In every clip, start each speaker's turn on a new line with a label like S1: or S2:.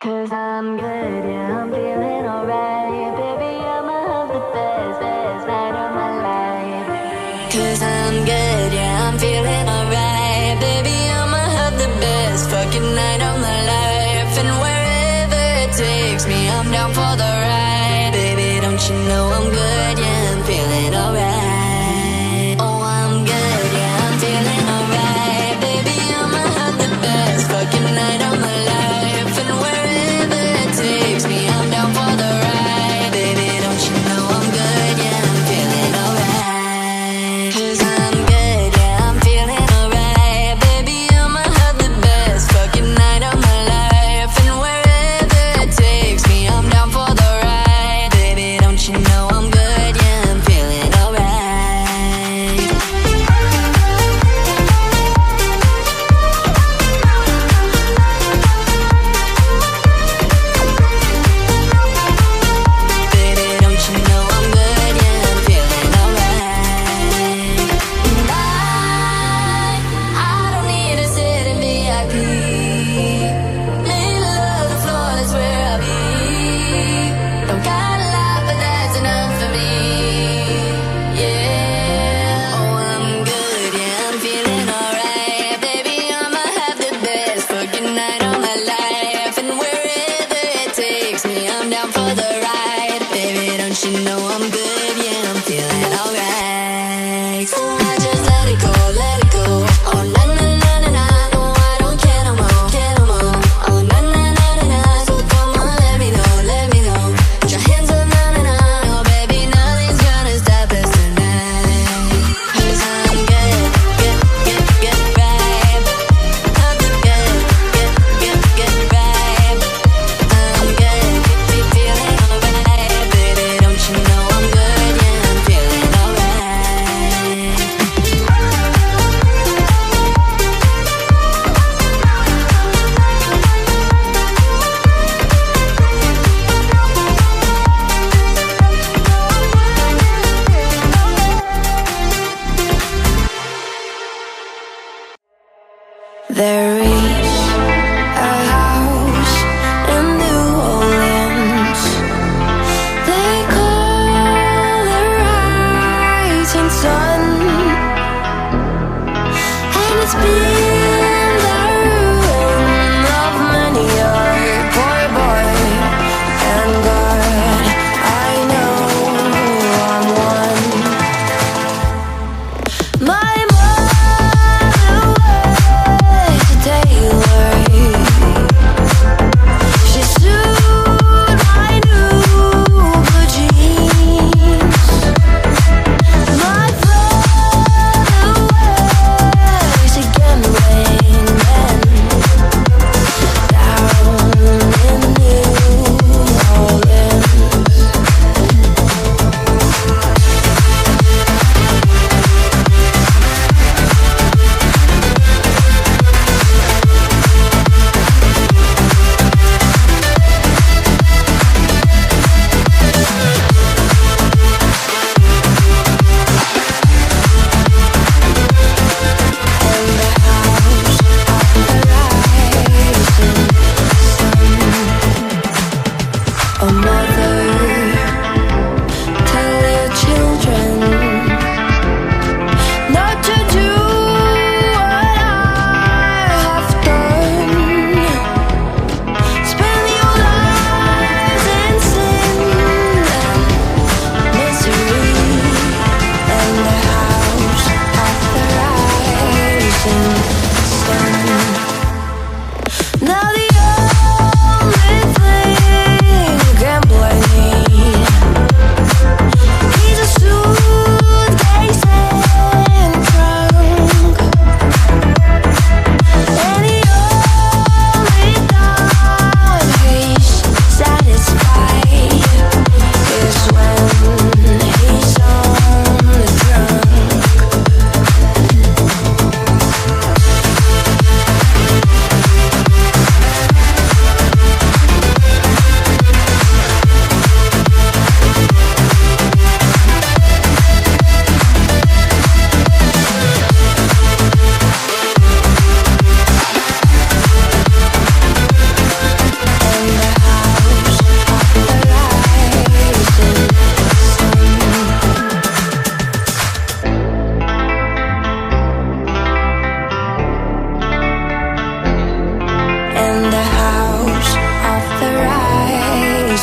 S1: 'Cause I'm good, yeah, I'm feeling alright. Baby, I'ma have the best, best night of my life. 'Cause I'm good, yeah, I'm feeling alright. Baby, I'ma have the best fucking night of my life. And wherever it takes me, I'm down for the ride. Baby, don't you know I'm good, yeah, I'm feeling alright. Oh, I'm good, yeah, I'm feeling alright. Baby, I'ma have the best fucking night of my life. And wherever it takes me, I'm down for the ride. Baby, don't you know I'm good, yeah, I'm feeling alright. 'Cause I'm good, yeah, I'm feeling alright. Baby, I'ma have the best fucking night of my life. And wherever it takes me, I'm down for the ride. Baby, don't you know I'm good, yeah, I'm feeling alright. Baby, don't you know I'm good, yeah, I'm feeling alright. And I don't need to sit in VIP. Middle of the floor, that's where I'll be. Don't got a lot, but that's enough for me. Yeah, oh, I'm good, yeah, I'm feeling alright. Baby, I'ma have the best fucking night of my life. And wherever it takes me, I'm down for the ride. Baby, don't you know I'm good, yeah, I'm feeling alright. So I just let it go, let it go. Oh, na na na na na, no, I don't care no more, care no more. Oh, na na na na na, so come on, let me know, let me know. Put your hands up, na na na, oh baby, nothing's gonna stop us tonight. 'Cause I'm good, good, good, good vibe. I'm the good, good, good, good vibe. I'm good, feeling alright. Baby, don't you know I'm good, yeah, I'm feeling alright. There is a house in New Orleans. They call it rising sun, and it's been the ruin of many a poor boy. And God, I know I'm one. My mother was a tailor. She sewed my new blue jeans. My father was a gambling man down in New Orleans. And the house of the rising sun. Oh, mother, tell your children not to do what I have done. Spend your lives in sin and misery. And the house of the rising sun. Now the only thing gambling need is a suitcase and trunk. And the only time he's satisfied is when he's on the drunk.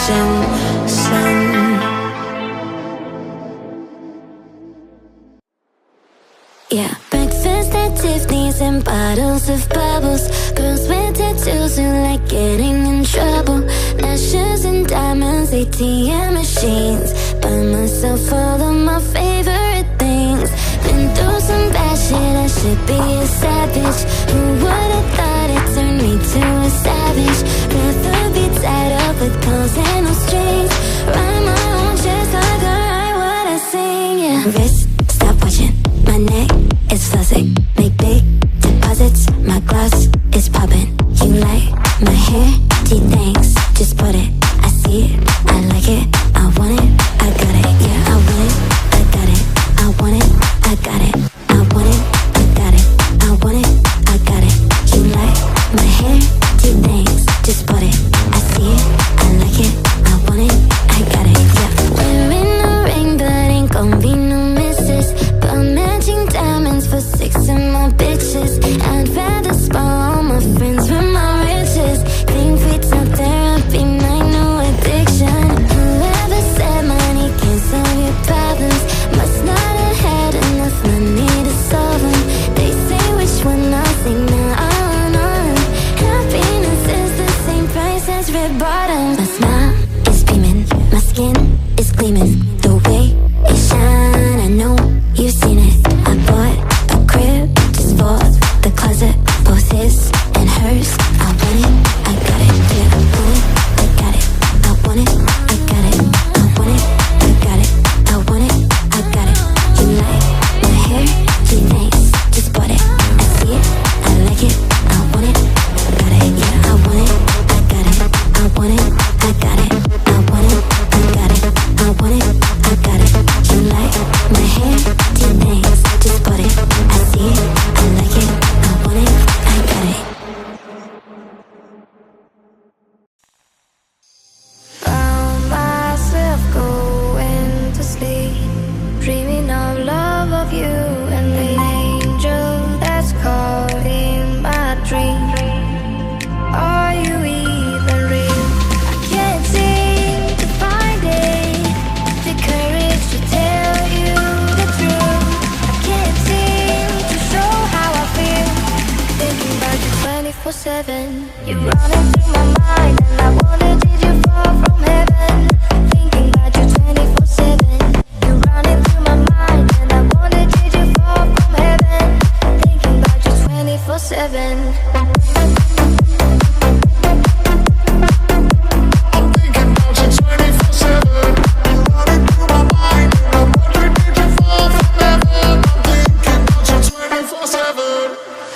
S1: ocean sun. Yeah, breakfast at Tiffany's and bottles of bubbles. Girls with tattoos who like getting in trouble. Lashes and diamonds, ATM machines. Buy myself all of my favorite things. Been through some bad shit, I should be a savage. Who would've thought it turned me to a savage? Rather be tied up with calls and no strings. Write my own chest like I write what I sing, yeah. Wrist, stop watching, my neck is fuzzy. Make big deposits, my gloss is popping. You like my hair? Gee, thanks, just put it. I see it, I like it, I want it, I got it. Yeah, I want it, I got it, I want it, I got it. I want it, I got it, I want it, I got it. You like my hair? Gee, thanks, just put it. I see it, I like it, I want it, I got it. Yeah, wearing a ring but ain't gon' be no misses. But matching diamonds for 6 of my bitches. I'd rather spoil all my friends with my riches. Think retail therapy, my new addiction. Whoever said money can't solve your problems must not have had enough money to solve them. They say which one I'll sing now, I run on. Happiness is the same price as red bottoms. My smile is beaming, my skin is gleaming. The way it shine, I know you've seen it. I bought a crib just for the closet, both his and hers. I want it, I got it, yeah, I want it, I got it. I want it, I got it, I want it, I got it. I want it, I got it. You like my hair? Gee, thanks, just bought it. I see it, I like it, I want it, I got it. Yeah, I want it, I got it. I want it, I got it. I want it, I got it. I want it, I got it. You like my hair? Gee, thanks, just bought it. I see it, I like it, I want it, I got it. Found myself going to sleep, dreaming of love of you and the angel that's caught in my dream. Are you even real? I can't seem to find it, the courage to tell you the truth. I can't seem to show how I feel, thinking about you 24/7. You're running through my mind and I wonder, did you fall from heaven? Thinking about you 24/7. You're running through my mind and I wonder, did you fall from heaven? Thinking about you 24/7.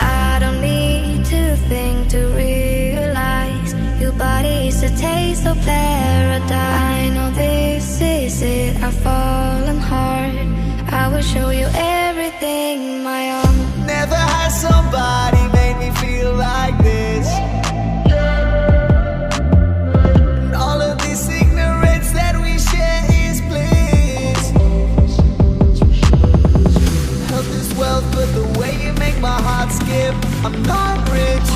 S1: I don't need to think to realize your body is a taste of paradise. I know this is it, I've fallen hard. I will show you everything, my own.
S2: Never had somebody make me feel like this. And all of this ignorance that we share is bliss. Health is wealth, but the way you make my heart skip. I'm not rich,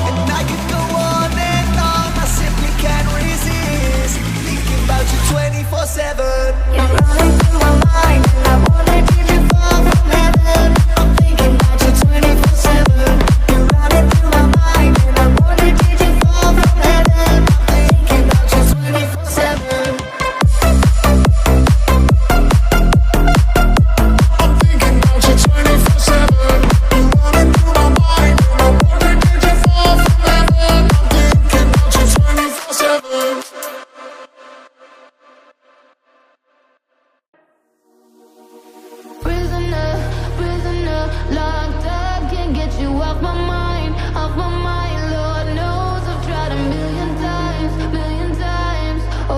S2: and I could go on and on. I simply can't resist thinking about you 24/7.
S1: You're running through my mind and I wonder, did you fall from heaven? I'm thinking about you 24/7. You're running through my mind and I wonder, did you fall from heaven? I'm thinking about you 24/7.
S2: I'm thinking about you 24/7. You're running through my mind, and I wonder, did you fall from heaven? I'm thinking about you 24/7.
S1: Prisoner, prisoner, locked up, can't get you off my mind, off my mind. Lord knows I've tried a million times, million times. Oh,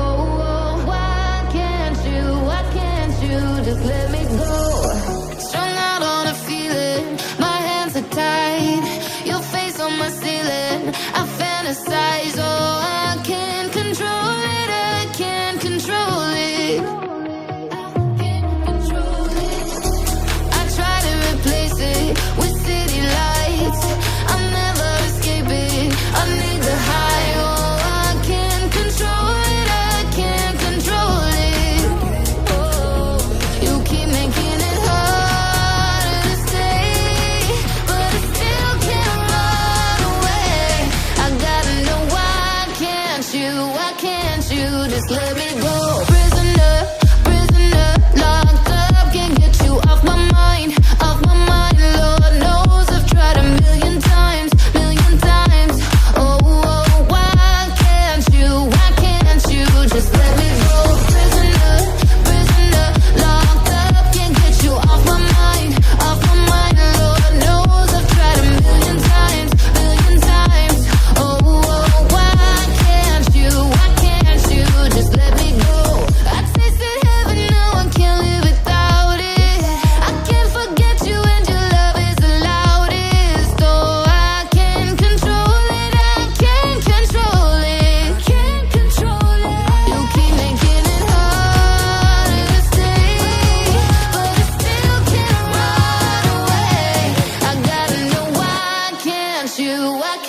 S1: oh, why can't you just let me go? Strung out on a feeling, my hands are tied, your face on my ceiling, I fantasize. Oh, I can't control it, I can't control it. I try to replace it with city lights, I'll never escape it. I need the high, oh, I can't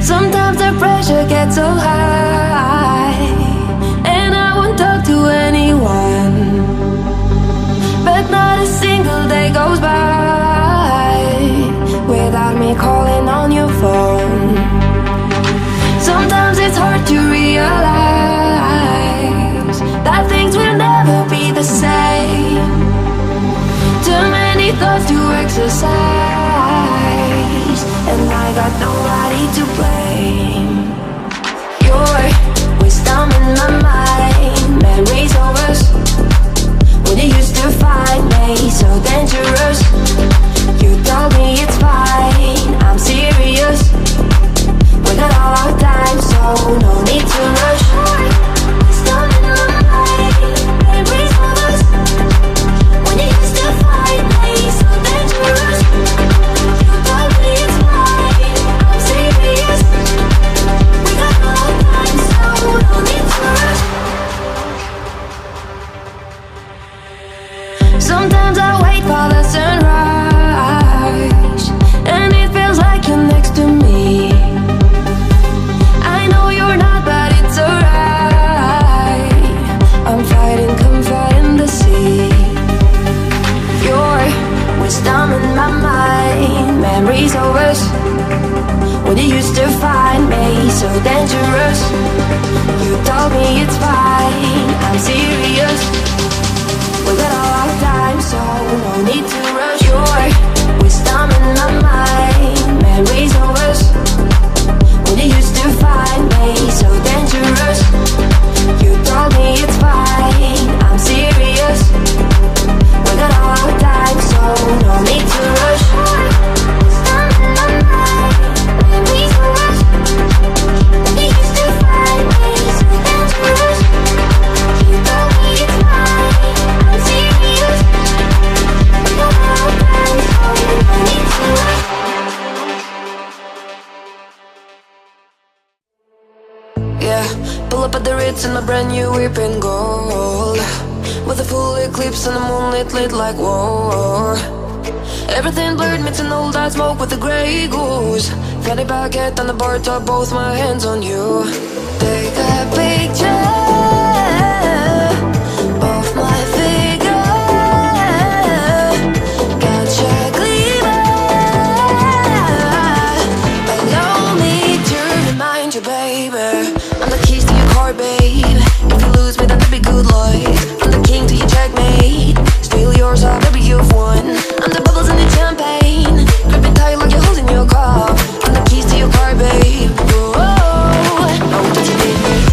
S1: Sometimes the pressure gets so high, and I won't talk to anyone, but not a single day goes by without me calling on your phone. Sometimes it's hard to realize that things will never be the same. Too many thoughts to exercise, and I got nobody to blame. Your wisdom in my mind, memories of us when you used to find me so dangerous. You told me it's fine, I'm serious. We got all our time, so no need to rush. Wisdom in my mind, memories of us when you used to find me so dangerous. You told me it's fine, I'm serious. We got all our time, so no need to rush. Sometimes I wait for the sunrise, and it feels like you're next to me. I know you're not, but it's alright. I'm fighting comfort in the sea. Your wisdom in my mind, memories of us when you used to find me so dangerous. You told me it's fine, I'm serious. We We got all our time, so no need to rush. Your wisdom in my mind, memories of us when you used to find me so dangerous. You told me it's fine, I'm serious. We got all our time, so no need to rush. Wisdom in my mind, memories of us when you used to find me so dangerous. You told me it's fine, I'm serious. We got all our time, so no need to rush. Yeah, pull up at the Ritz in my brand new whip in gold, with a full eclipse and the moonlit lit like whoa. Everything blurred, mixing old eyes smoke with the grey goose. Fanny baguette on the bar top, both my hands on you. Take a picture of my figure. Gotcha gleamer. Allow me to remind you, baby, I'm the keys to your car, babe. If you lose me, then that'd be good luck. I'm the king to your checkmate. Steal yours, oh, baby, you've won. I'm the bubbles in the champagne. Grip it tight like you're holding your cup. I'm the keys to your car, babe. Whoa, oh, did you need me?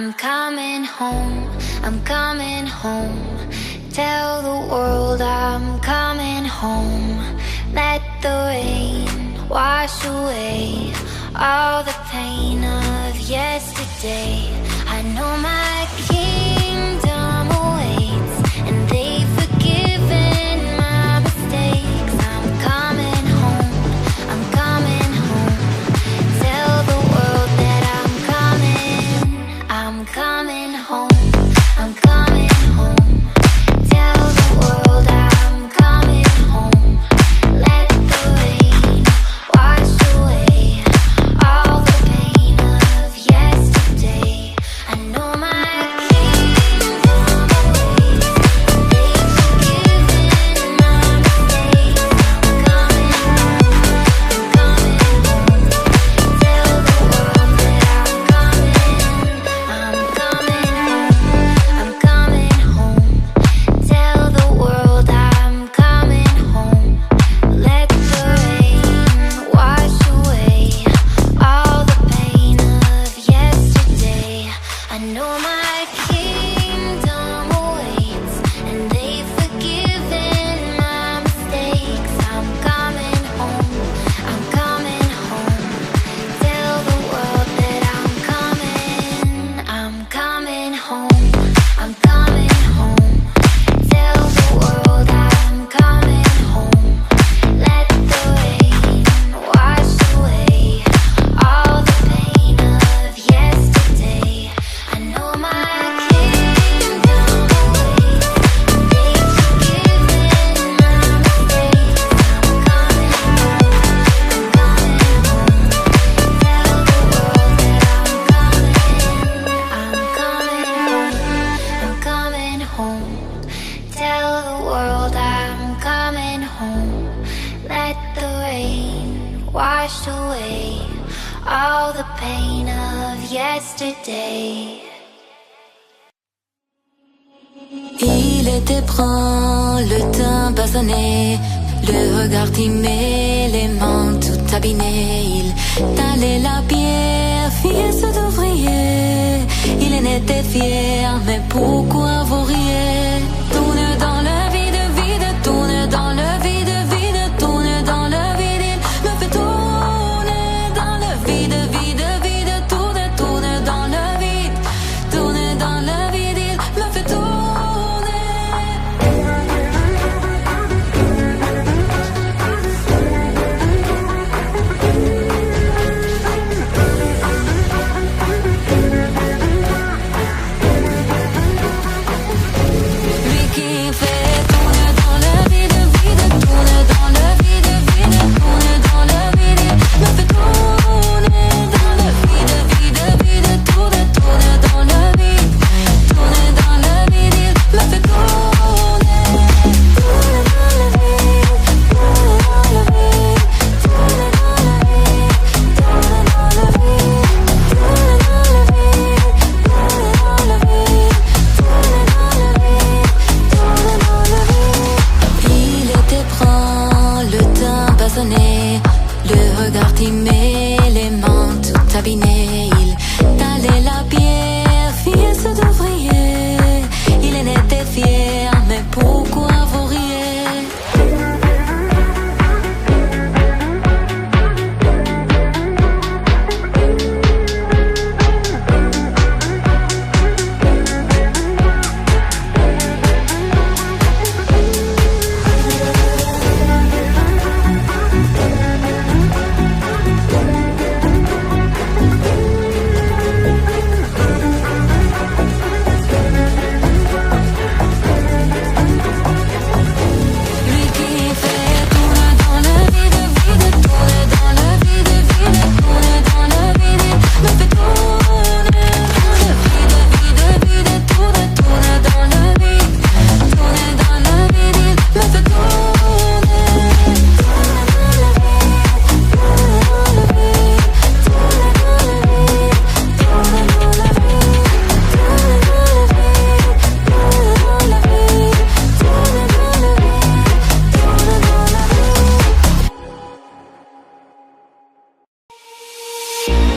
S1: I'm coming home, I'm coming home. Tell the world I'm coming home. Let the rain wash away all the pain of yesterday. I know my kingdom awaits, and they've forgiven my mistakes. I'm coming home, I'm coming home. Tell the world that I'm coming home, I'm coming home. Tell the world I'm coming home. Let the rain wash away all the pain of yesterday. I know my kingdom awaits, they've forgiven my mistakes. I'm coming home, I'm coming home. Tell the world that I'm coming home, tell the world I'm coming home. Let the rain wash away all the pain of yesterday. I know my kingdom awaits, and they've forgiven my mistakes. I'm coming home, I'm coming home. Tell the world that I'm coming home, I'm coming home. Tell the world I'm coming home. Let the rain wash away all the pain of yesterday. I know my kingdom awaits, they've forgiven my mistakes. I'm coming home, I'm coming home. Tell the world that I'm coming home. Tell the world I'm coming home. Let the rain wash away all the pain of yesterday.
S3: Il était prend le teint basonné, le regard timé, les mains tout abîmées. Il talait la pierre, fils d'ouvrier. Il en était fier, mais pourquoi vous riez? Tourne dans le vide, vide, tourne dans le vide, vide, tourne dans le vide. Il me fait tourner dans le vide, vide, vide, tourne, tourne dans le vide, tourne dans le vide. Il me fait tourner. Lui qui fait tourner dans le vide, vide, tourne dans le vide, vide, tourne dans le vide. Me fait tourner dans le vide, vide, vide, tourne, tourne dans le vide, tourne dans le vide. Me fait tourner, tourne dans le vide, tourne dans le vide, tourne dans le vide, tourne dans le vide, tourne dans le vide, tourne dans le vide, tourne dans le vide, tourne dans le vide. Il était prend le teint basonné, le regard timé, les mains tout abîmées. Il talait la pierre, fils d'ouvrier. Il en était fier, mais pourquoi vous riez? Lui qui fait tourne dans le vide, vide, tourne dans le vide, vide, tourne dans le vide. Me fait tourner dans le vide, vide, vide, tourne, tourne dans le vide, tourne dans le vide. Me fait tourner, tourne dans le vide, tourne dans le vide, tourne dans le vide, tourne dans le vide, tourne dans le vide, tourne dans le vide, tourne dans le vide, tourne dans le vide, tourne dans le vide.